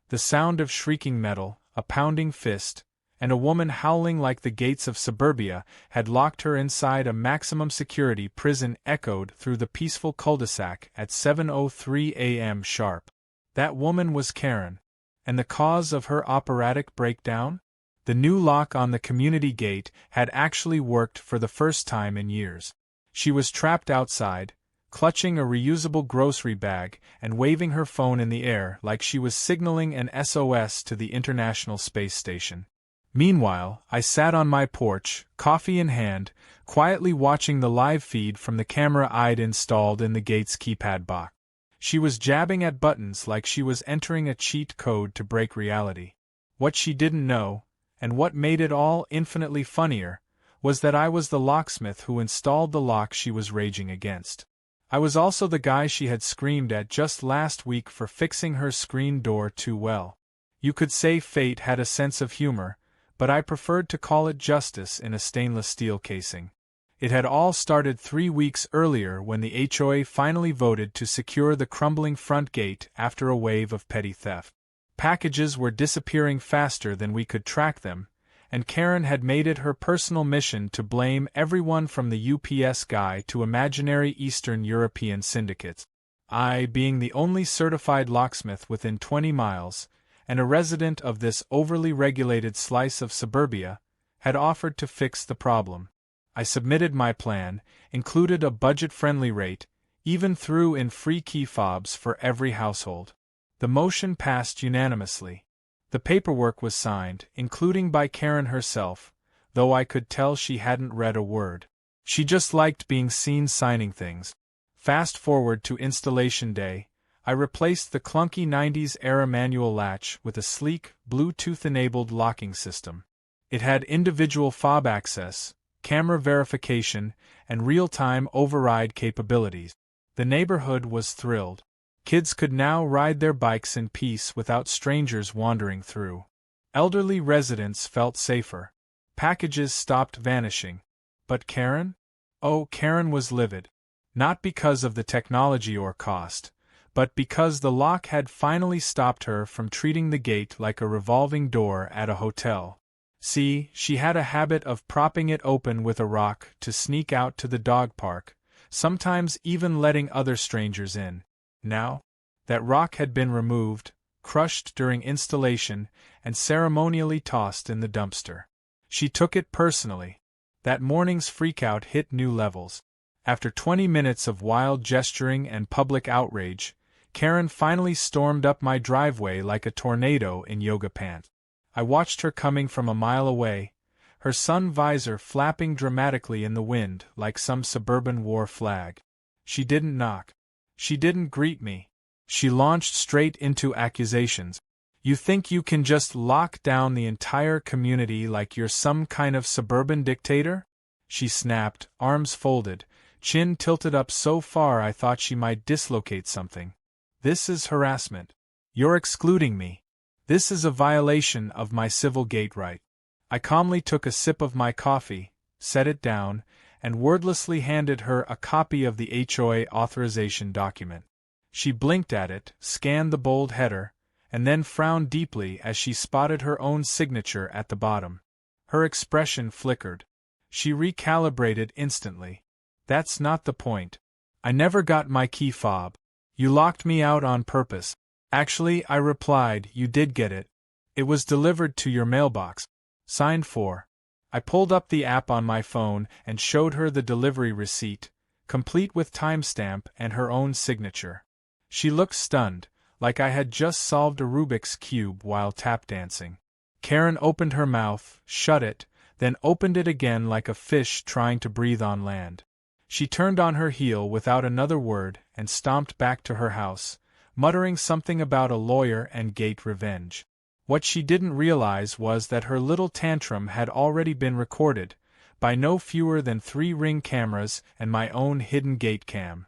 The sound of shrieking metal, a pounding fist, and a woman howling like the gates of suburbia had locked her inside a maximum-security prison echoed through the peaceful cul-de-sac at 7:03 a.m. sharp. That woman was Karen. And the cause of her operatic breakdown? The new lock on the community gate had actually worked for the first time in years. She was trapped outside, clutching a reusable grocery bag and waving her phone in the air like she was signaling an SOS to the International Space Station. Meanwhile, I sat on my porch, coffee in hand, quietly watching the live feed from the camera I'd installed in the gate's keypad box. She was jabbing at buttons like she was entering a cheat code to break reality. What she didn't know, and what made it all infinitely funnier, was that I was the locksmith who installed the lock she was raging against. I was also the guy she had screamed at just last week for fixing her screen door too well. You could say fate had a sense of humor, but I preferred to call it justice in a stainless steel casing. It had all started 3 weeks earlier when the HOA finally voted to secure the crumbling front gate after a wave of petty theft. Packages were disappearing faster than we could track them, and Karen had made it her personal mission to blame everyone from the UPS guy to imaginary Eastern European syndicates. I, being the only certified locksmith within 20 miles, and a resident of this overly regulated slice of suburbia, had offered to fix the problem. I submitted my plan, included a budget-friendly rate, even threw in free key fobs for every household. The motion passed unanimously. The paperwork was signed, including by Karen herself, though I could tell she hadn't read a word. She just liked being seen signing things. Fast forward to installation day, I replaced the clunky 90s-era manual latch with a sleek, Bluetooth-enabled locking system. It had individual fob access, camera verification, and real-time override capabilities. The neighborhood was thrilled. Kids could now ride their bikes in peace without strangers wandering through. Elderly residents felt safer. Packages stopped vanishing. But Karen? Oh, Karen was livid. Not because of the technology or cost, but because the lock had finally stopped her from treating the gate like a revolving door at a hotel. See, she had a habit of propping it open with a rock to sneak out to the dog park, sometimes even letting other strangers in. Now, that rock had been removed, crushed during installation, and ceremonially tossed in the dumpster. She took it personally. That morning's freakout hit new levels. After 20 minutes of wild gesturing and public outrage, Karen finally stormed up my driveway like a tornado in yoga pants. I watched her coming from a mile away, her sun visor flapping dramatically in the wind like some suburban war flag. She didn't knock. She didn't greet me. She launched straight into accusations. You think you can just lock down the entire community like you're some kind of suburban dictator? She snapped, arms folded, chin tilted up so far I thought she might dislocate something. This is harassment. You're excluding me. This is a violation of my civil gate right. I calmly took a sip of my coffee, set it down, and wordlessly handed her a copy of the HOA authorization document. She blinked at it, scanned the bold header, and then frowned deeply as she spotted her own signature at the bottom. Her expression flickered. She recalibrated instantly. That's not the point. I never got my key fob. You locked me out on purpose. Actually, I replied, you did get it. It was delivered to your mailbox. Signed for. I pulled up the app on my phone and showed her the delivery receipt, complete with timestamp and her own signature. She looked stunned, like I had just solved a Rubik's Cube while tap dancing. Karen opened her mouth, shut it, then opened it again like a fish trying to breathe on land. She turned on her heel without another word and stomped back to her house, muttering something about a lawyer and gate revenge. What she didn't realize was that her little tantrum had already been recorded, by no fewer than 3 Ring cameras and my own hidden gate cam.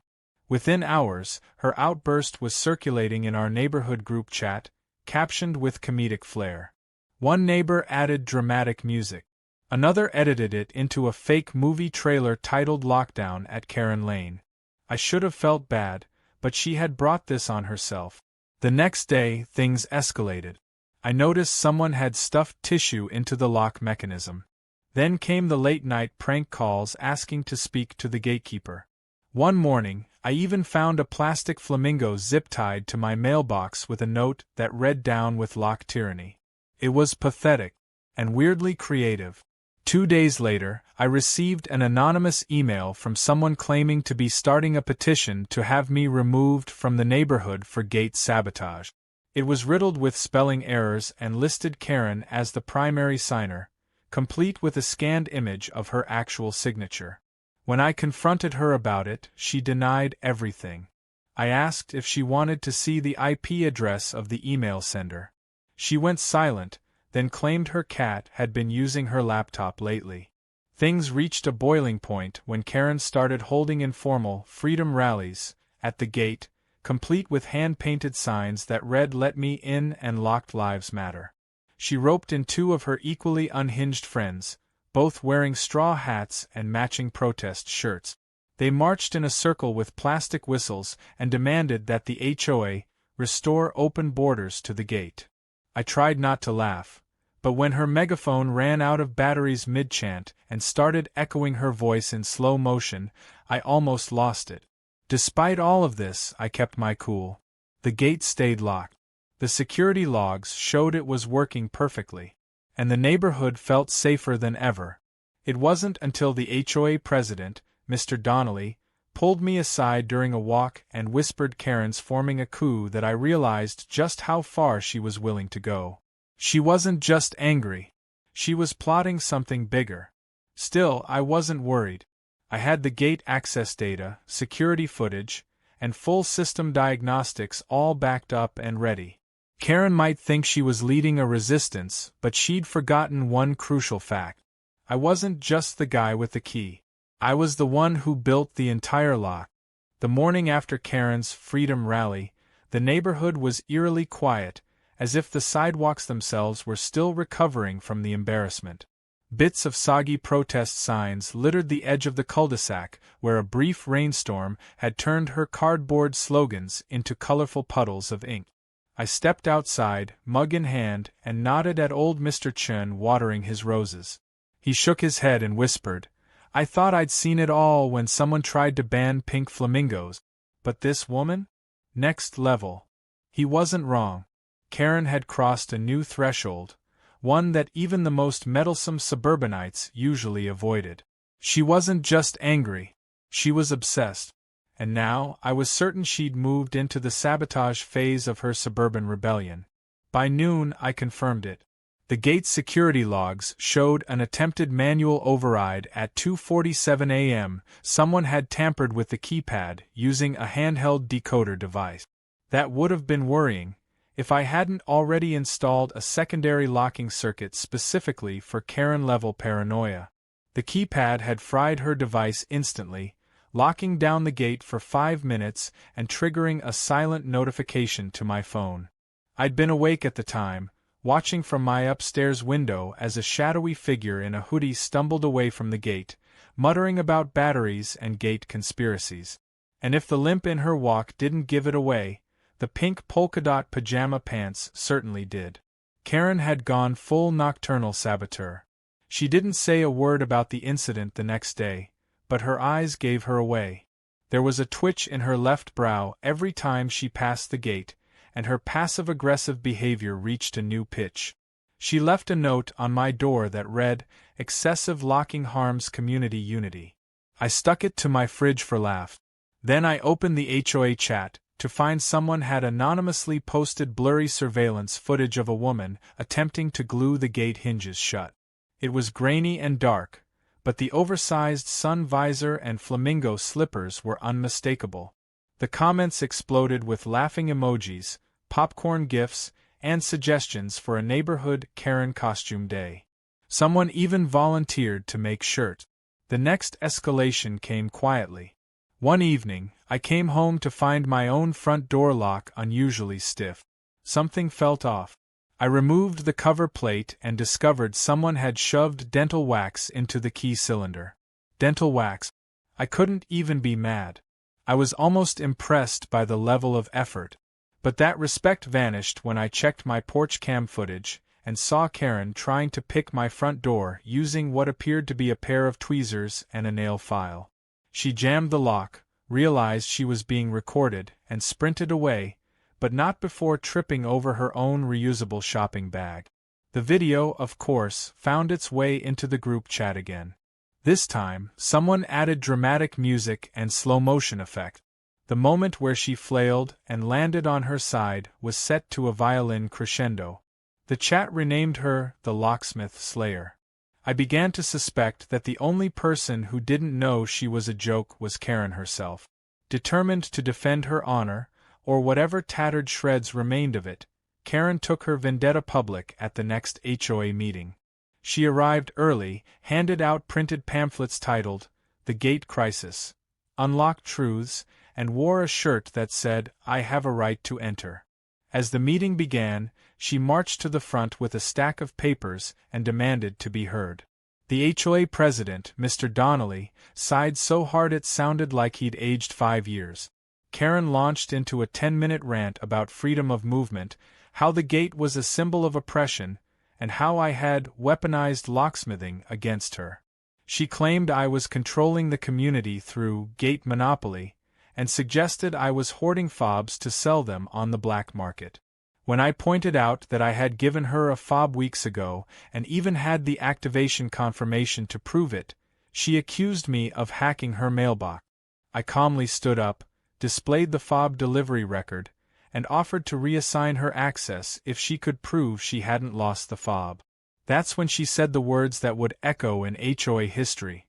Within hours, her outburst was circulating in our neighborhood group chat, captioned with comedic flair. One neighbor added dramatic music. Another edited it into a fake movie trailer titled Lockdown at Karen Lane. I should have felt bad, but she had brought this on herself. The next day, things escalated. I noticed someone had stuffed tissue into the lock mechanism. Then came the late-night prank calls asking to speak to the gatekeeper. One morning, I even found a plastic flamingo zip-tied to my mailbox with a note that read down with lock tyranny. It was pathetic, and weirdly creative. 2 days later, I received an anonymous email from someone claiming to be starting a petition to have me removed from the neighborhood for gate sabotage. It was riddled with spelling errors and listed Karen as the primary signer, complete with a scanned image of her actual signature. When I confronted her about it, she denied everything. I asked if she wanted to see the IP address of the email sender. She went silent, then claimed her cat had been using her laptop lately. Things reached a boiling point when Karen started holding informal freedom rallies at the gate, complete with hand-painted signs that read "Let me in" and "Locked Lives Matter." She roped in 2 of her equally unhinged friends, both wearing straw hats and matching protest shirts. They marched in a circle with plastic whistles and demanded that the HOA restore open borders to the gate. I tried not to laugh, but when her megaphone ran out of batteries mid-chant and started echoing her voice in slow motion, I almost lost it. Despite all of this, I kept my cool. The gate stayed locked. The security logs showed it was working perfectly, and the neighborhood felt safer than ever. It wasn't until the HOA president, Mr. Donnelly, pulled me aside during a walk and whispered Karen's forming a coup that I realized just how far she was willing to go. She wasn't just angry. She was plotting something bigger. Still, I wasn't worried. I had the gate access data, security footage, and full system diagnostics all backed up and ready. Karen might think she was leading a resistance, but she'd forgotten one crucial fact. I wasn't just the guy with the key. I was the one who built the entire lock. The morning after Karen's freedom rally, the neighborhood was eerily quiet, as if the sidewalks themselves were still recovering from the embarrassment. Bits of soggy protest signs littered the edge of the cul-de-sac, where a brief rainstorm had turned her cardboard slogans into colorful puddles of ink. I stepped outside, mug in hand, and nodded at old Mr. Chen watering his roses. He shook his head and whispered, "I thought I'd seen it all when someone tried to ban pink flamingos. But this woman? Next level." He wasn't wrong. Karen had crossed a new threshold, one that even the most meddlesome suburbanites usually avoided. She wasn't just angry. She was obsessed. And now, I was certain she'd moved into the sabotage phase of her suburban rebellion. By noon, I confirmed it. The gate's security logs showed an attempted manual override at 2:47 a.m. Someone had tampered with the keypad using a handheld decoder device. That would have been worrying, if I hadn't already installed a secondary locking circuit specifically for Karen-level paranoia. The keypad had fried her device instantly, locking down the gate for 5 minutes and triggering a silent notification to my phone. I'd been awake at the time, watching from my upstairs window as a shadowy figure in a hoodie stumbled away from the gate, muttering about batteries and gate conspiracies. And if the limp in her walk didn't give it away, the pink polka-dot pajama pants certainly did. Karen had gone full nocturnal saboteur. She didn't say a word about the incident the next day, but her eyes gave her away. There was a twitch in her left brow every time she passed the gate, and her passive-aggressive behavior reached a new pitch. She left a note on my door that read, "Excessive locking harms community unity." I stuck it to my fridge for laughs. Then I opened the HOA chat, to find someone had anonymously posted blurry surveillance footage of a woman attempting to glue the gate hinges shut. It was grainy and dark, but the oversized sun visor and flamingo slippers were unmistakable. The comments exploded with laughing emojis, popcorn gifs, and suggestions for a neighborhood Karen costume day. Someone even volunteered to make shirts. The next escalation came quietly. One evening, I came home to find my own front door lock unusually stiff. Something felt off. I removed the cover plate and discovered someone had shoved dental wax into the key cylinder. Dental wax. I couldn't even be mad. I was almost impressed by the level of effort. But that respect vanished when I checked my porch cam footage and saw Karen trying to pick my front door using what appeared to be a pair of tweezers and a nail file. She jammed the lock, realized she was being recorded, and sprinted away, but not before tripping over her own reusable shopping bag. The video, of course, found its way into the group chat again. This time, someone added dramatic music and slow-motion effect. The moment where she flailed and landed on her side was set to a violin crescendo. The chat renamed her the Locksmith Slayer. I began to suspect that the only person who didn't know she was a joke was Karen herself. Determined to defend her honor, or whatever tattered shreds remained of it, Karen took her vendetta public at the next HOA meeting. She arrived early, handed out printed pamphlets titled, "The Gate Crisis," "Unlocked Truths," and wore a shirt that said, "I have a right to enter." As the meeting began, she marched to the front with a stack of papers and demanded to be heard. The HOA president, Mr. Donnelly, sighed so hard it sounded like he'd aged 5 years. Karen launched into a 10-minute rant about freedom of movement, how the gate was a symbol of oppression, and how I had weaponized locksmithing against her. She claimed I was controlling the community through gate monopoly, and suggested I was hoarding fobs to sell them on the black market. When I pointed out that I had given her a fob weeks ago and even had the activation confirmation to prove it, she accused me of hacking her mailbox. I calmly stood up, displayed the fob delivery record, and offered to reassign her access if she could prove she hadn't lost the fob. That's when she said the words that would echo in HOA history.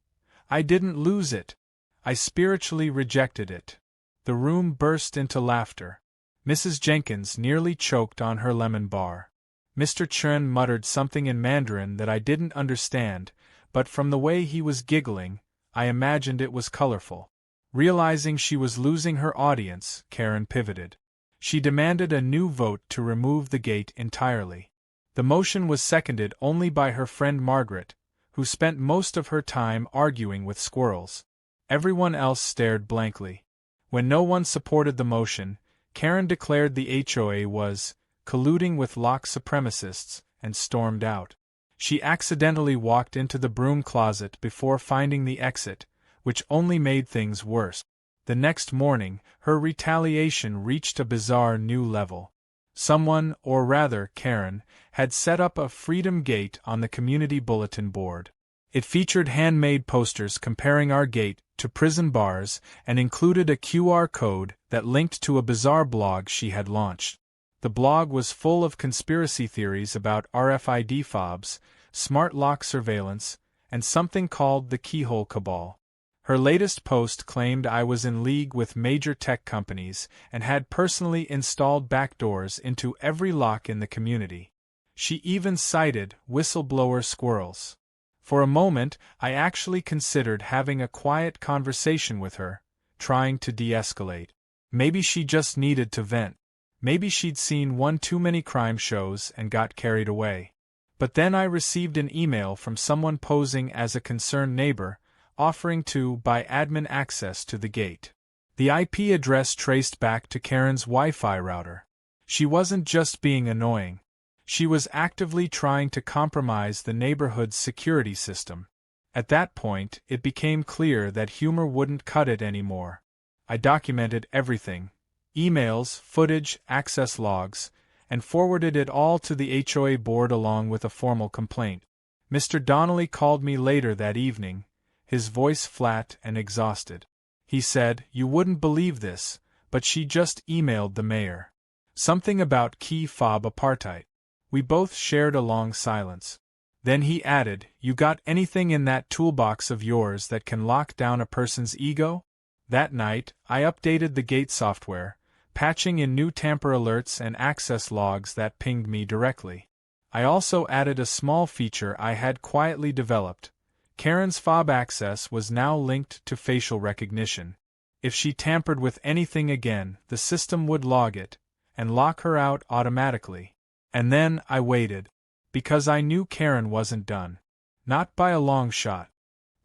"I didn't lose it. I spiritually rejected it." The room burst into laughter. Mrs. Jenkins nearly choked on her lemon bar. Mr. Chen muttered something in Mandarin that I didn't understand, but from the way he was giggling, I imagined it was colorful. Realizing she was losing her audience, Karen pivoted. She demanded a new vote to remove the gate entirely. The motion was seconded only by her friend Margaret, who spent most of her time arguing with squirrels. Everyone else stared blankly. When no one supported the motion, Karen declared the HOA was colluding with lock supremacists and stormed out. She accidentally walked into the broom closet before finding the exit, which only made things worse. The next morning, her retaliation reached a bizarre new level. Someone, or rather Karen, had set up a Freedom Gate on the community bulletin board. It featured handmade posters comparing our gate to prison bars and included a QR code that linked to a bizarre blog she had launched. The blog was full of conspiracy theories about RFID fobs, smart lock surveillance, and something called the Keyhole Cabal. Her latest post claimed I was in league with major tech companies and had personally installed backdoors into every lock in the community. She even cited whistleblower squirrels. For a moment, I actually considered having a quiet conversation with her, trying to de-escalate. Maybe she just needed to vent. Maybe she'd seen one too many crime shows and got carried away. But then I received an email from someone posing as a concerned neighbor, offering to buy admin access to the gate. The IP address traced back to Karen's Wi-Fi router. She wasn't just being annoying. She was actively trying to compromise the neighborhood's security system. At that point, it became clear that humor wouldn't cut it anymore. I documented everything: emails, footage, access logs, and forwarded it all to the HOA board along with a formal complaint. Mr. Donnelly called me later that evening, his voice flat and exhausted. He said, "You wouldn't believe this, but she just emailed the mayor. Something about key fob apartheid." We both shared a long silence. Then he added, "You got anything in that toolbox of yours that can lock down a person's ego?" That night, I updated the gate software, patching in new tamper alerts and access logs that pinged me directly. I also added a small feature I had quietly developed. Karen's fob access was now linked to facial recognition. If she tampered with anything again, the system would log it and lock her out automatically. And then I waited, because I knew Karen wasn't done. Not by a long shot.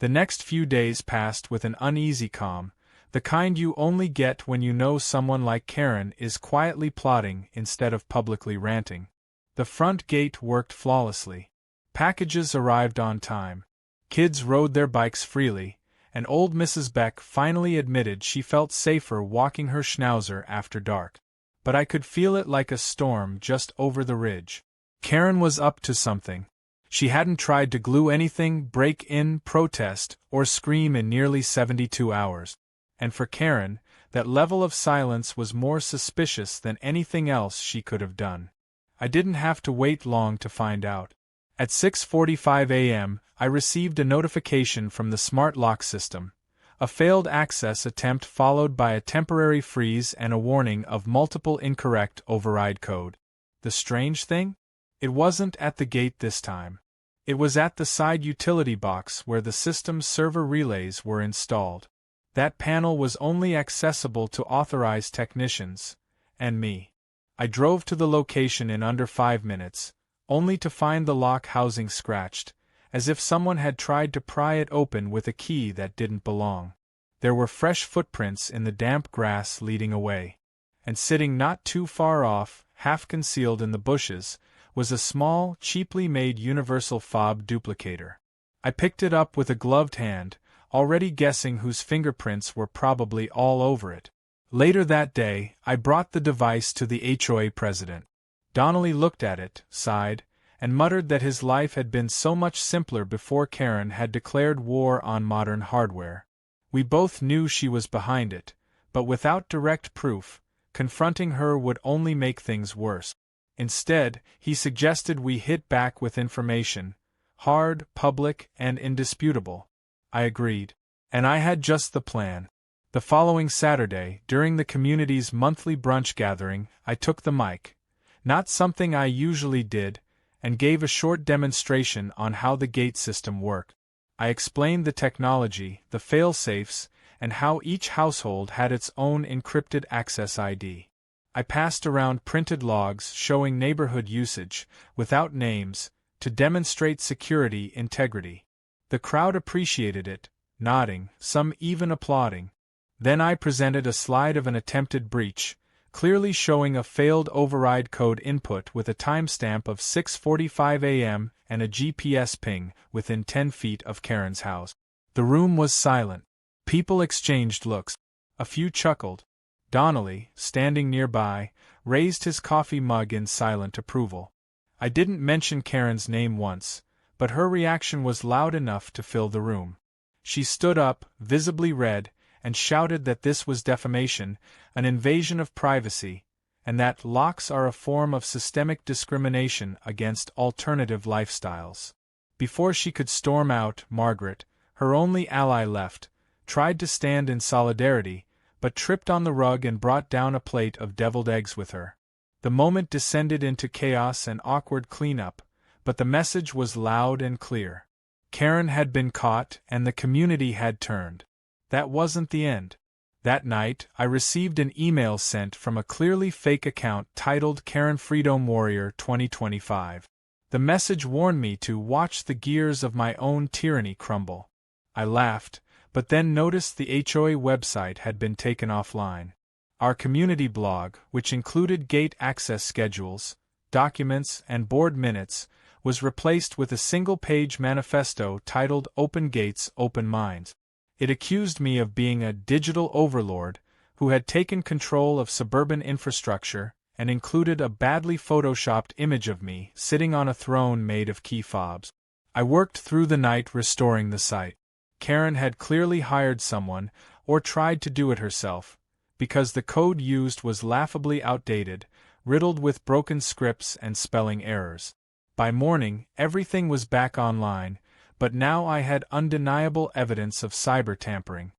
The next few days passed with an uneasy calm, The kind you only get when you know someone like Karen is quietly plotting instead of publicly ranting. The front gate worked flawlessly. Packages arrived on time. Kids rode their bikes freely, and old Mrs. Beck finally admitted she felt safer walking her schnauzer after dark. But I could feel it like a storm just over the ridge. Karen was up to something. She hadn't tried to glue anything, break in, protest, or scream in nearly 72 hours. And for Karen, that level of silence was more suspicious than anything else she could have done. I didn't have to wait long to find out. At 6:45 a.m., I received a notification from the smart lock system. A failed access attempt followed by a temporary freeze and a warning of multiple incorrect override code. The strange thing? It wasn't at the gate this time. It was at the side utility box where the system's server relays were installed. That panel was only accessible to authorized technicians, and me. I drove to the location in under 5 minutes, only to find the lock housing scratched, as if someone had tried to pry it open with a key that didn't belong. There were fresh footprints in the damp grass leading away. And sitting not too far off, half concealed in the bushes, was a small, cheaply made universal fob duplicator. I picked it up with a gloved hand, already guessing whose fingerprints were probably all over it. Later that day, I brought the device to the HOA president. Donnelly looked at it, sighed, and muttered that his life had been so much simpler before Karen had declared war on modern hardware. We both knew she was behind it, but without direct proof, confronting her would only make things worse. Instead, he suggested we hit back with information, hard, public, and indisputable. I agreed. And I had just the plan. The following Saturday, during the community's monthly brunch gathering, I took the mic. Not something I usually did, and gave a short demonstration on how the gate system worked. I explained the technology, the fail-safes, and how each household had its own encrypted access ID. I passed around printed logs showing neighborhood usage, without names, to demonstrate security integrity. The crowd appreciated it, nodding, some even applauding. Then I presented a slide of an attempted breach, clearly showing a failed override code input with a timestamp of 6:45 a.m. and a GPS ping within 10 feet of Karen's house. The room was silent. People exchanged looks. A few chuckled. Donnelly, standing nearby, raised his coffee mug in silent approval. I didn't mention Karen's name once, but her reaction was loud enough to fill the room. She stood up, visibly red, and shouted that this was defamation, an invasion of privacy, and that locks are a form of systemic discrimination against alternative lifestyles. Before she could storm out, Margaret, her only ally left, tried to stand in solidarity, but tripped on the rug and brought down a plate of deviled eggs with her. The moment descended into chaos and awkward cleanup, but the message was loud and clear. Karen had been caught and the community had turned. That wasn't the end. That night, I received an email sent from a clearly fake account titled Karen Freedom Warrior 2025. The message warned me to watch the gears of my own tyranny crumble. I laughed, but then noticed the HOA website had been taken offline. Our community blog, which included gate access schedules, documents, and board minutes, was replaced with a single-page manifesto titled Open Gates, Open Minds. It accused me of being a digital overlord who had taken control of suburban infrastructure and included a badly photoshopped image of me sitting on a throne made of key fobs. I worked through the night restoring the site. Karen had clearly hired someone, or tried to do it herself, because the code used was laughably outdated, riddled with broken scripts and spelling errors. By morning, everything was back online, but now I had undeniable evidence of cyber tampering.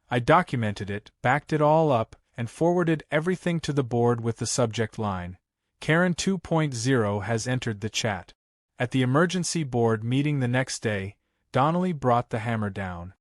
I documented it, backed it all up, and forwarded everything to the board with the subject line, Karen 2.0 has entered the chat. At the emergency board meeting the next day, Donnelly brought the hammer down.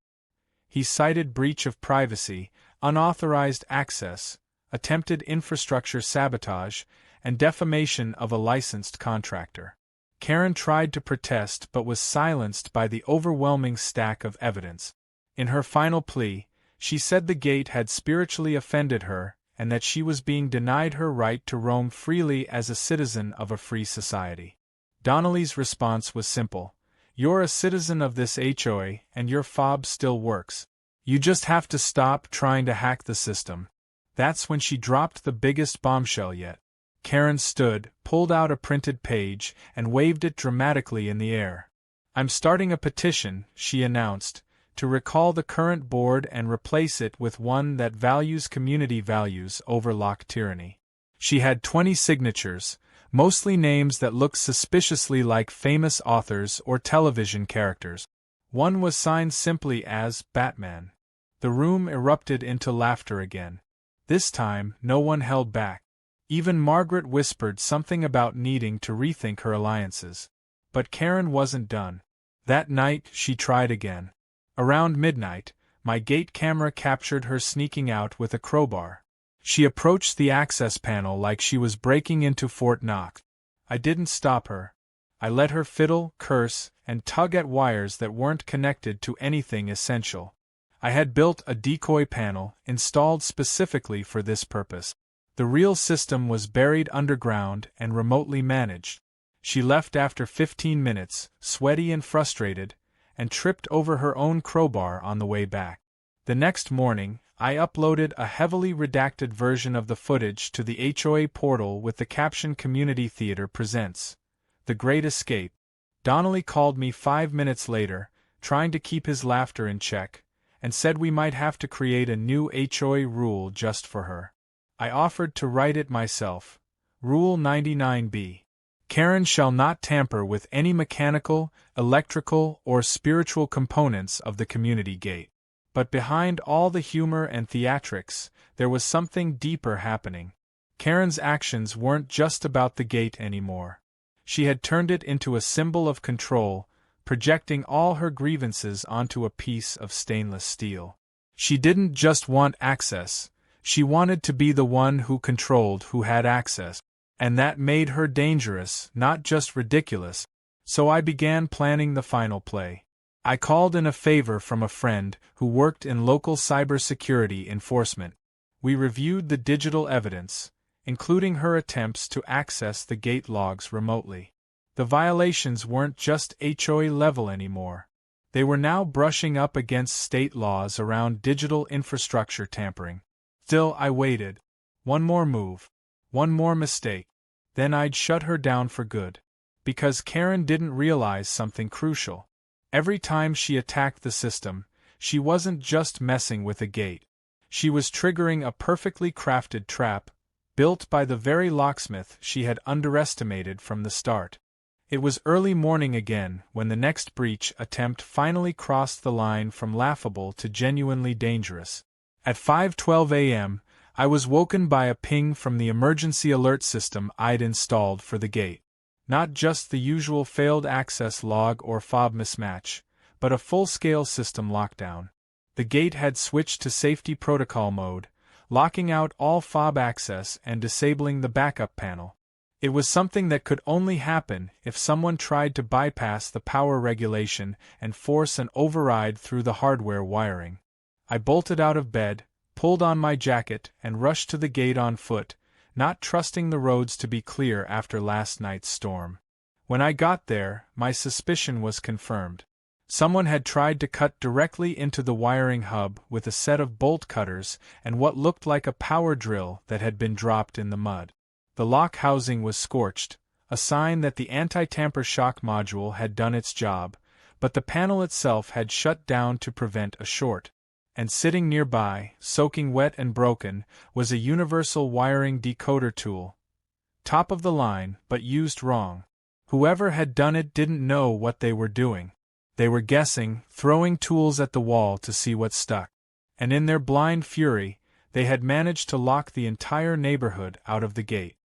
He cited breach of privacy, unauthorized access, attempted infrastructure sabotage, and defamation of a licensed contractor. Karen tried to protest but was silenced by the overwhelming stack of evidence. In her final plea, She said the gate had spiritually offended her, and that she was being denied her right to roam freely as a citizen of a free society. Donnelly's response was simple. You're a citizen of this HOA, and your fob still works. You just have to stop trying to hack the system. That's when she dropped the biggest bombshell yet. Karen stood, pulled out a printed page, and waved it dramatically in the air. I'm starting a petition, she announced, to recall the current board and replace it with one that values community values over lock tyranny. She had 20 signatures, mostly names that looked suspiciously like famous authors or television characters. One was signed simply as Batman. The room erupted into laughter again. This time, no one held back. Even Margaret whispered something about needing to rethink her alliances. But Karen wasn't done. That night, she tried again. Around midnight, my gate camera captured her sneaking out with a crowbar. She approached the access panel like she was breaking into Fort Knox. I didn't stop her. I let her fiddle, curse, and tug at wires that weren't connected to anything essential. I had built a decoy panel, installed specifically for this purpose. The real system was buried underground and remotely managed. She left after 15 minutes, sweaty and frustrated, and tripped over her own crowbar on the way back. The next morning, I uploaded a heavily redacted version of the footage to the HOA portal with the caption Community Theater Presents The Great Escape. Donnelly called me 5 minutes later, trying to keep his laughter in check, and said we might have to create a new HOA rule just for her. I offered to write it myself. Rule 99B. Karen shall not tamper with any mechanical, electrical, or spiritual components of the community gate. But behind all the humor and theatrics, there was something deeper happening. Karen's actions weren't just about the gate anymore. She had turned it into a symbol of control, projecting all her grievances onto a piece of stainless steel. She didn't just want access, she wanted to be the one who controlled who had access. And that made her dangerous, not just ridiculous. So I began planning the final play. I called in a favor from a friend who worked in local cybersecurity enforcement. We reviewed the digital evidence, including her attempts to access the gate logs remotely. The violations weren't just HOA level anymore. They were now brushing up against state laws around digital infrastructure tampering. Still, I waited. One more move. One more mistake. Then I'd shut her down for good. Because Karen didn't realize something crucial. Every time she attacked the system, she wasn't just messing with a gate. She was triggering a perfectly crafted trap, built by the very locksmith she had underestimated from the start. It was early morning again when the next breach attempt finally crossed the line from laughable to genuinely dangerous. At 5:12 a.m., I was woken by a ping from the emergency alert system I'd installed for the gate. Not just the usual failed access log or fob mismatch, but a full-scale system lockdown. The gate had switched to safety protocol mode, locking out all fob access and disabling the backup panel. It was something that could only happen if someone tried to bypass the power regulation and force an override through the hardware wiring. I bolted out of bed, pulled on my jacket, and rushed to the gate on foot, not trusting the roads to be clear after last night's storm. When I got there, my suspicion was confirmed. Someone had tried to cut directly into the wiring hub with a set of bolt cutters and what looked like a power drill that had been dropped in the mud. The lock housing was scorched, a sign that the anti-tamper shock module had done its job, but the panel itself had shut down to prevent a short. And sitting nearby, soaking wet and broken, was a universal wiring decoder tool. Top of the line, but used wrong. Whoever had done it didn't know what they were doing. They were guessing, throwing tools at the wall to see what stuck. And in their blind fury, they had managed to lock the entire neighborhood out of the gate.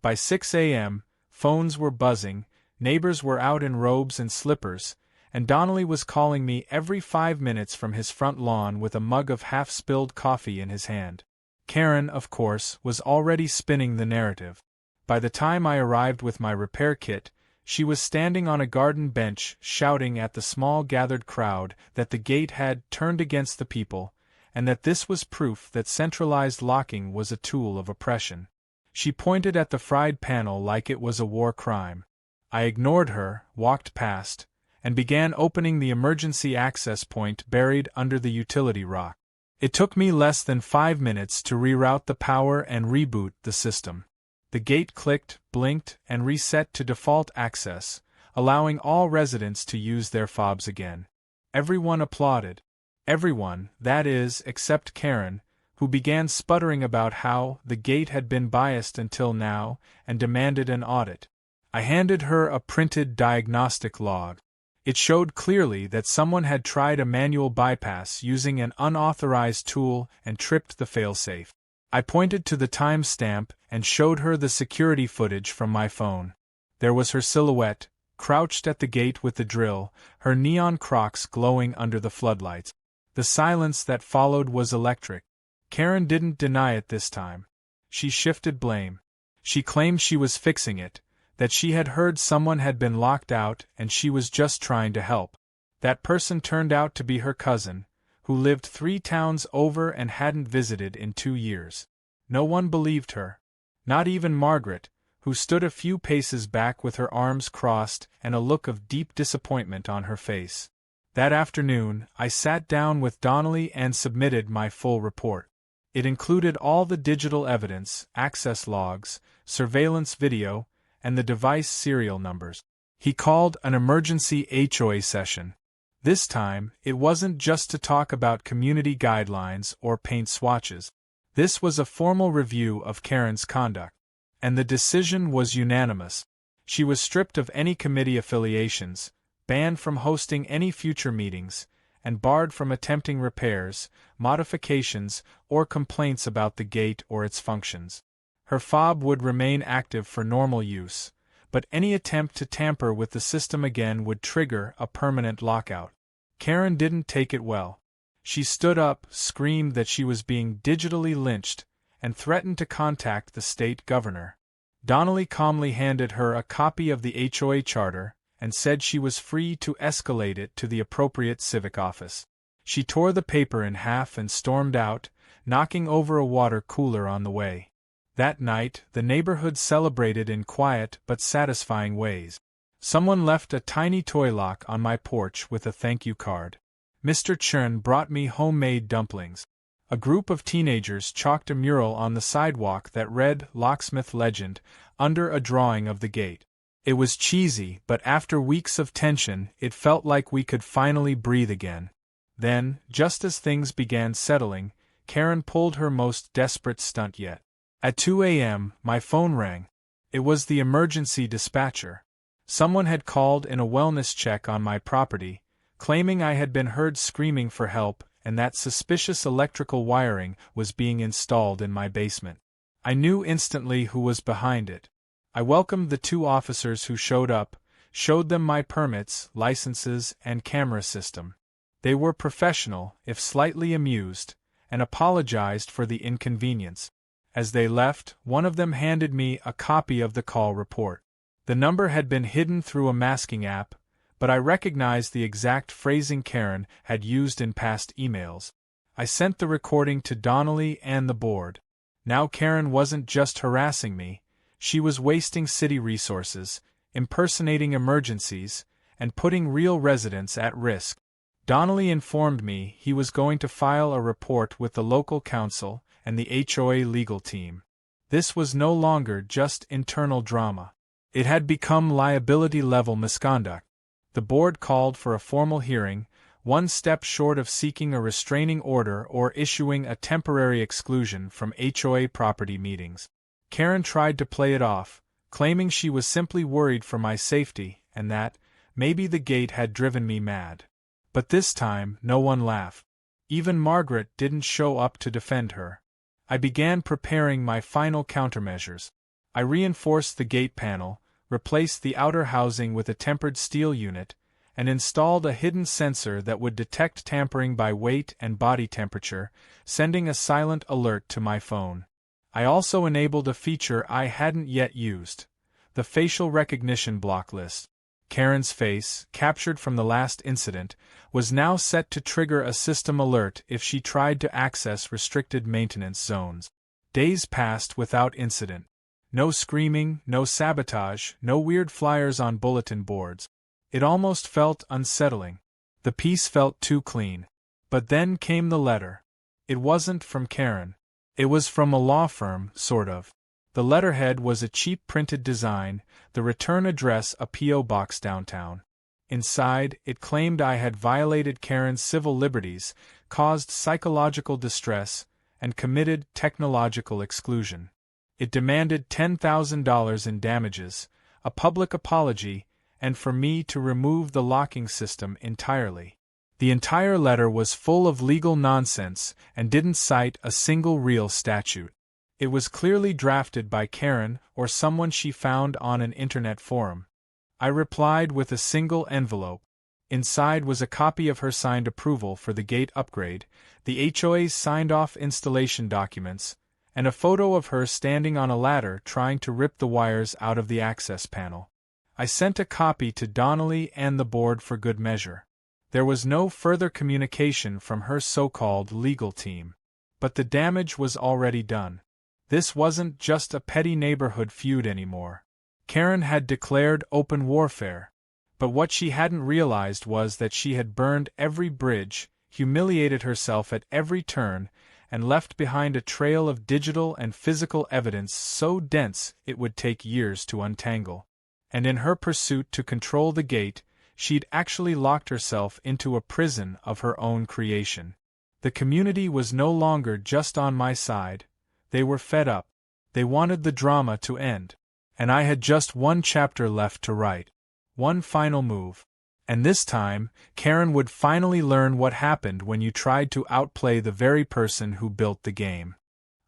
By 6 a.m., phones were buzzing, neighbors were out in robes and slippers, and Donnelly was calling me every 5 minutes from his front lawn with a mug of half-spilled coffee in his hand. Karen, of course, was already spinning the narrative. By the time I arrived with my repair kit, she was standing on a garden bench shouting at the small gathered crowd that the gate had turned against the people, and that this was proof that centralized locking was a tool of oppression. She pointed at the fried panel like it was a war crime. I ignored her, walked past, and began opening the emergency access point buried under the utility rock. It took me less than 5 minutes to reroute the power and reboot the system. The gate clicked, blinked, and reset to default access, allowing all residents to use their fobs again. Everyone applauded. Everyone, that is, except Karen, who began sputtering about how the gate had been biased until now and demanded an audit. I handed her a printed diagnostic log. It showed clearly that someone had tried a manual bypass using an unauthorized tool and tripped the failsafe. I pointed to the timestamp and showed her the security footage from my phone. There was her silhouette, crouched at the gate with the drill, her neon Crocs glowing under the floodlights. The silence that followed was electric. Karen didn't deny it this time. She shifted blame. She claimed she was fixing it, that she had heard someone had been locked out and she was just trying to help. That person turned out to be her cousin, who lived 3 towns over and hadn't visited in 2 years. No one believed her. Not even Margaret, who stood a few paces back with her arms crossed and a look of deep disappointment on her face. That afternoon, I sat down with Donnelly and submitted my full report. It included all the digital evidence, access logs, surveillance video, and the device serial numbers. He called an emergency HOA session. This time, it wasn't just to talk about community guidelines or paint swatches. This was a formal review of Karen's conduct. And the decision was unanimous. She was stripped of any committee affiliations, banned from hosting any future meetings, and barred from attempting repairs, modifications, or complaints about the gate or its functions. Her fob would remain active for normal use, but any attempt to tamper with the system again would trigger a permanent lockout. Karen didn't take it well. She stood up, screamed that she was being digitally lynched, and threatened to contact the state governor. Donnelly calmly handed her a copy of the HOA charter and said she was free to escalate it to the appropriate civic office. She tore the paper in half and stormed out, knocking over a water cooler on the way. That night, the neighborhood celebrated in quiet but satisfying ways. Someone left a tiny toy lock on my porch with a thank you card. Mr. Churn brought me homemade dumplings. A group of teenagers chalked a mural on the sidewalk that read Locksmith Legend under a drawing of the gate. It was cheesy, but after weeks of tension, it felt like we could finally breathe again. Then, just as things began settling, Karen pulled her most desperate stunt yet. At 2 a.m., my phone rang. It was the emergency dispatcher. Someone had called in a wellness check on my property, claiming I had been heard screaming for help and that suspicious electrical wiring was being installed in my basement. I knew instantly who was behind it. I welcomed the 2 officers who showed up, showed them my permits, licenses, and camera system. They were professional, if slightly amused, and apologized for the inconvenience. As they left, one of them handed me a copy of the call report. The number had been hidden through a masking app, but I recognized the exact phrasing Karen had used in past emails. I sent the recording to Donnelly and the board. Now Karen wasn't just harassing me, she was wasting city resources, impersonating emergencies, and putting real residents at risk. Donnelly informed me he was going to file a report with the local council and the HOA legal team. This was no longer just internal drama. It had become liability-level misconduct. The board called for a formal hearing, one step short of seeking a restraining order or issuing a temporary exclusion from HOA property meetings. Karen tried to play it off, claiming she was simply worried for my safety and that, maybe the gate had driven me mad. But this time, no one laughed. Even Margaret didn't show up to defend her. I began preparing my final countermeasures. I reinforced the gate panel, replaced the outer housing with a tempered steel unit, and installed a hidden sensor that would detect tampering by weight and body temperature, sending a silent alert to my phone. I also enabled a feature I hadn't yet used: the facial recognition block list. Karen's face, captured from the last incident, was now set to trigger a system alert if she tried to access restricted maintenance zones. Days passed without incident. No screaming, no sabotage, no weird flyers on bulletin boards. It almost felt unsettling. The peace felt too clean. But then came the letter. It wasn't from Karen. It was from a law firm, sort of. The letterhead was a cheap printed design, the return address a P.O. box downtown. Inside, it claimed I had violated Karen's civil liberties, caused psychological distress, and committed technological exclusion. It demanded $10,000 in damages, a public apology, and for me to remove the locking system entirely. The entire letter was full of legal nonsense and didn't cite a single real statute. It was clearly drafted by Karen or someone she found on an internet forum. I replied with a single envelope. Inside was a copy of her signed approval for the gate upgrade, the HOA's signed-off installation documents, and a photo of her standing on a ladder trying to rip the wires out of the access panel. I sent a copy to Donnelly and the board for good measure. There was no further communication from her so-called legal team. But the damage was already done. This wasn't just a petty neighborhood feud anymore. Karen had declared open warfare. But what she hadn't realized was that she had burned every bridge, humiliated herself at every turn, and left behind a trail of digital and physical evidence so dense it would take years to untangle. And in her pursuit to control the gate, she'd actually locked herself into a prison of her own creation. The community was no longer just on my side. They were fed up. They wanted the drama to end. And I had just one chapter left to write. One final move. And this time, Karen would finally learn what happened when you tried to outplay the very person who built the game.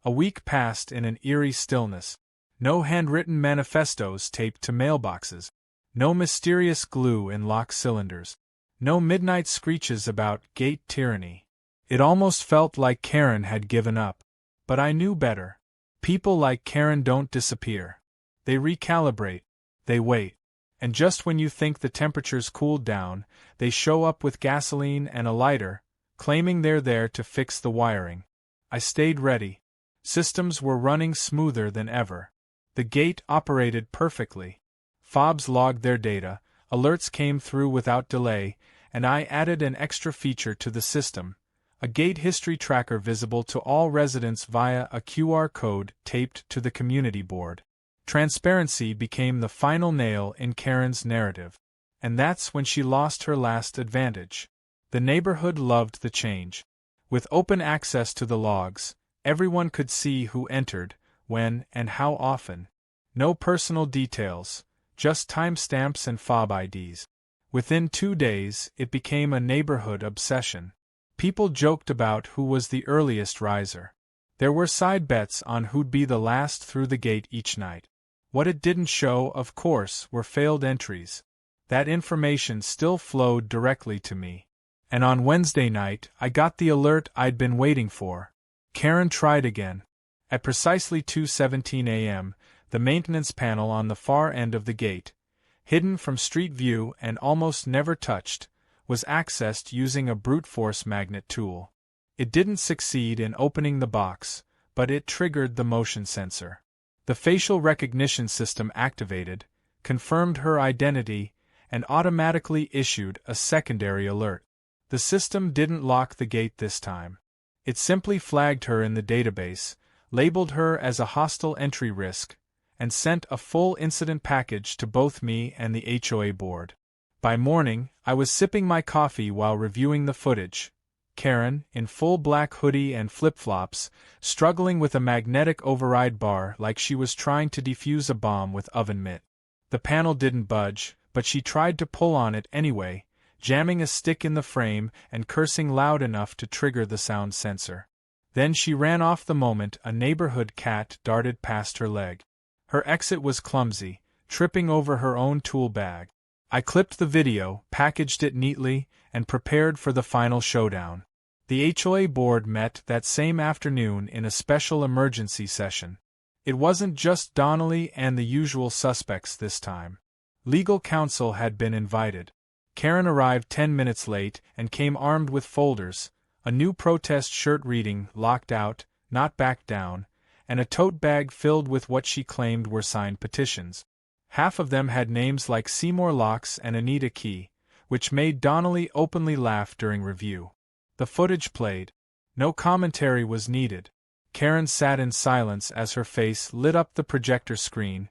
A week passed in an eerie stillness. No handwritten manifestos taped to mailboxes. No mysterious glue in lock cylinders. No midnight screeches about gate tyranny. It almost felt like Karen had given up. But I knew better. People like Karen don't disappear. They recalibrate. They wait. And just when you think the temperature's cooled down, they show up with gasoline and a lighter, claiming they're there to fix the wiring. I stayed ready. Systems were running smoother than ever. The gate operated perfectly. Fobs logged their data, alerts came through without delay, and I added an extra feature to the system, a gate history tracker visible to all residents via a QR code taped to the community board. Transparency became the final nail in Karen's narrative. And that's when she lost her last advantage. The neighborhood loved the change. With open access to the logs, everyone could see who entered, when, and how often. No personal details, just timestamps and fob IDs. Within 2 days, it became a neighborhood obsession. People joked about who was the earliest riser. There were side bets on who'd be the last through the gate each night. What it didn't show, of course, were failed entries. That information still flowed directly to me. And on Wednesday night, I got the alert I'd been waiting for. Karen tried again. At precisely 2:17 a.m., the maintenance panel on the far end of the gate, hidden from street view and almost never touched, was accessed using a brute force magnet tool. It didn't succeed in opening the box, but it triggered the motion sensor. The facial recognition system activated, confirmed her identity, and automatically issued a secondary alert. The system didn't lock the gate this time. It simply flagged her in the database, labeled her as a hostile entry risk, and sent a full incident package to both me and the HOA board. By morning, I was sipping my coffee while reviewing the footage. Karen, in full black hoodie and flip-flops, struggling with a magnetic override bar like she was trying to defuse a bomb with oven mitt. The panel didn't budge, but she tried to pull on it anyway, jamming a stick in the frame and cursing loud enough to trigger the sound sensor. Then she ran off the moment a neighborhood cat darted past her leg. Her exit was clumsy, tripping over her own tool bag. I clipped the video, packaged it neatly, and prepared for the final showdown. The HOA board met that same afternoon in a special emergency session. It wasn't just Donnelly and the usual suspects this time. Legal counsel had been invited. Karen arrived 10 minutes late and came armed with folders, a new protest shirt reading, "Locked Out, Not Back Down," and a tote bag filled with what she claimed were signed petitions. Half of them had names like Seymour Locks and Anita Key, which made Donnelly openly laugh during review. The footage played. No commentary was needed. Karen sat in silence as her face lit up the projector screen,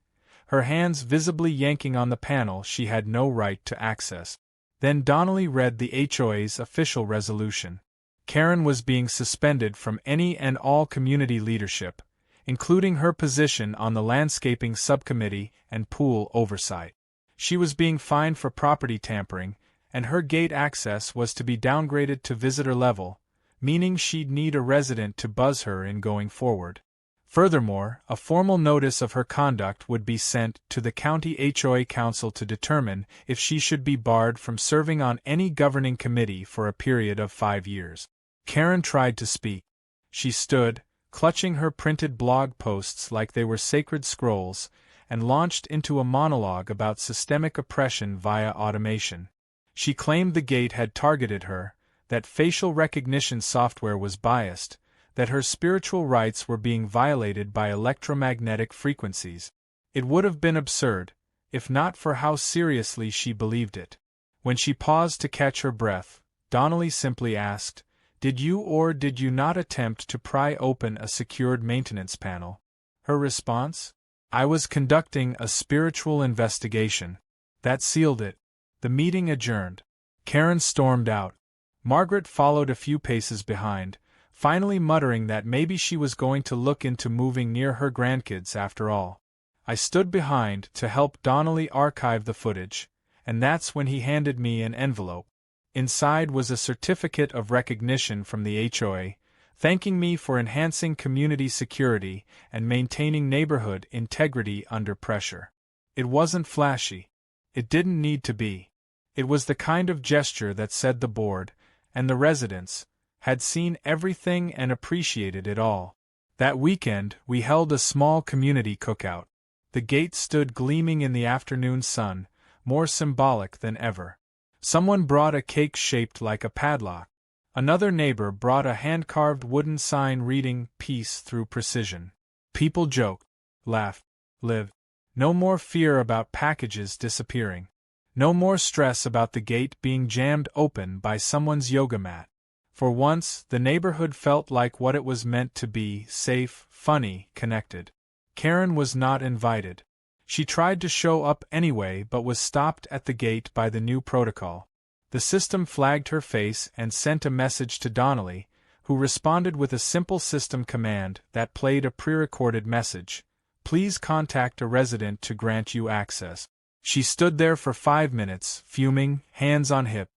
her hands visibly yanking on the panel she had no right to access. Then Donnelly read the HOA's official resolution. Karen was being suspended from any and all community leadership, including her position on the landscaping subcommittee and pool oversight. She was being fined for property tampering, and her gate access was to be downgraded to visitor level, meaning she'd need a resident to buzz her in going forward. Furthermore, a formal notice of her conduct would be sent to the county HOA council to determine if she should be barred from serving on any governing committee for a period of 5 years. Karen tried to speak. She stood, clutching her printed blog posts like they were sacred scrolls, and launched into a monologue about systemic oppression via automation. She claimed the gate had targeted her, that facial recognition software was biased, that her spiritual rights were being violated by electromagnetic frequencies. It would have been absurd, if not for how seriously she believed it. When she paused to catch her breath, Donnelly simply asked, "Did you or did you not attempt to pry open a secured maintenance panel?" Her response? "I was conducting a spiritual investigation." That sealed it. The meeting adjourned. Karen stormed out. Margaret followed a few paces behind, finally muttering that maybe she was going to look into moving near her grandkids after all. I stood behind to help Donnelly archive the footage, and that's when he handed me an envelope. Inside was a certificate of recognition from the HOA, thanking me for enhancing community security and maintaining neighborhood integrity under pressure. It wasn't flashy. It didn't need to be. It was the kind of gesture that said the board, and the residents, had seen everything and appreciated it all. That weekend, we held a small community cookout. The gate stood gleaming in the afternoon sun, more symbolic than ever. Someone brought a cake shaped like a padlock. Another neighbor brought a hand-carved wooden sign reading, "Peace through precision." People joked, laughed, lived. No more fear about packages disappearing. No more stress about the gate being jammed open by someone's yoga mat. For once, the neighborhood felt like what it was meant to be: safe, funny, connected. Karen was not invited. She tried to show up anyway but was stopped at the gate by the new protocol. The system flagged her face and sent a message to Donnelly, who responded with a simple system command that played a pre-recorded message: "Please contact a resident to grant you access." She stood there for 5 minutes, fuming, hands on hip.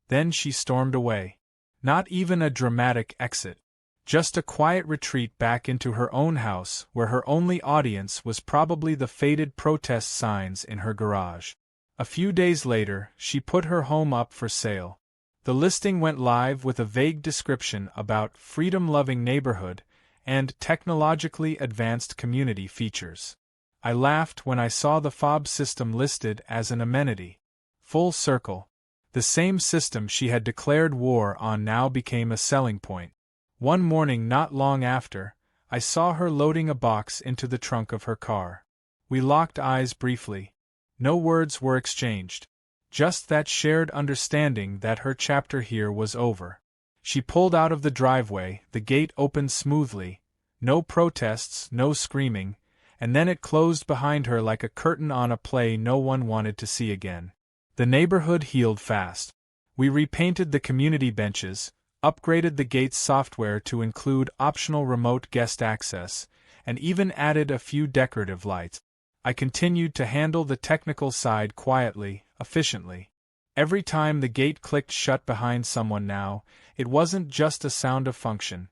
Then she stormed away. Not even a dramatic exit. Just a quiet retreat back into her own house, where her only audience was probably the faded protest signs in her garage. A few days later, she put her home up for sale. The listing went live with a vague description about freedom-loving neighborhood and technologically advanced community features. I laughed when I saw the fob system listed as an amenity. Full circle. The same system she had declared war on now became a selling point. One morning not long after, I saw her loading a box into the trunk of her car. We locked eyes briefly. No words were exchanged. Just that shared understanding that her chapter here was over. She pulled out of the driveway, the gate opened smoothly. No protests, no screaming, and then it closed behind her like a curtain on a play no one wanted to see again. The neighborhood healed fast. We repainted the community benches, upgraded the gate's software to include optional remote guest access, and even added a few decorative lights. I continued to handle the technical side quietly, efficiently. Every time the gate clicked shut behind someone now, it wasn't just a sound of function.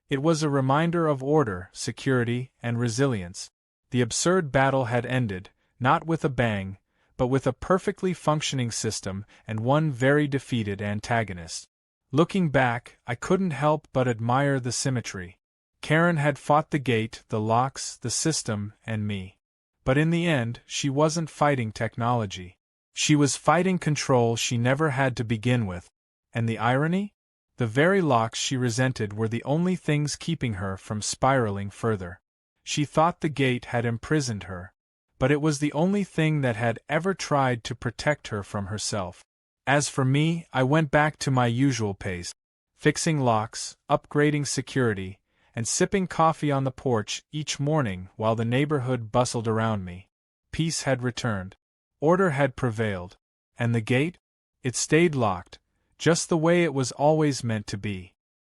It was a reminder of order, security, and resilience. The absurd battle had ended, not with a bang, but with a perfectly functioning system and one very defeated antagonist. Looking back, I couldn't help but admire the symmetry. Karen had fought the gate, the locks, the system, and me. But in the end, she wasn't fighting technology. She was fighting control she never had to begin with. And the irony? The very locks she resented were the only things keeping her from spiraling further. She thought the gate had imprisoned her, but it was the only thing that had ever tried to protect her from herself. As for me, I went back to my usual pace, fixing locks, upgrading security, and sipping coffee on the porch each morning while the neighborhood bustled around me. Peace had returned. Order had prevailed. And the gate? It stayed locked, just the way it was always meant to be.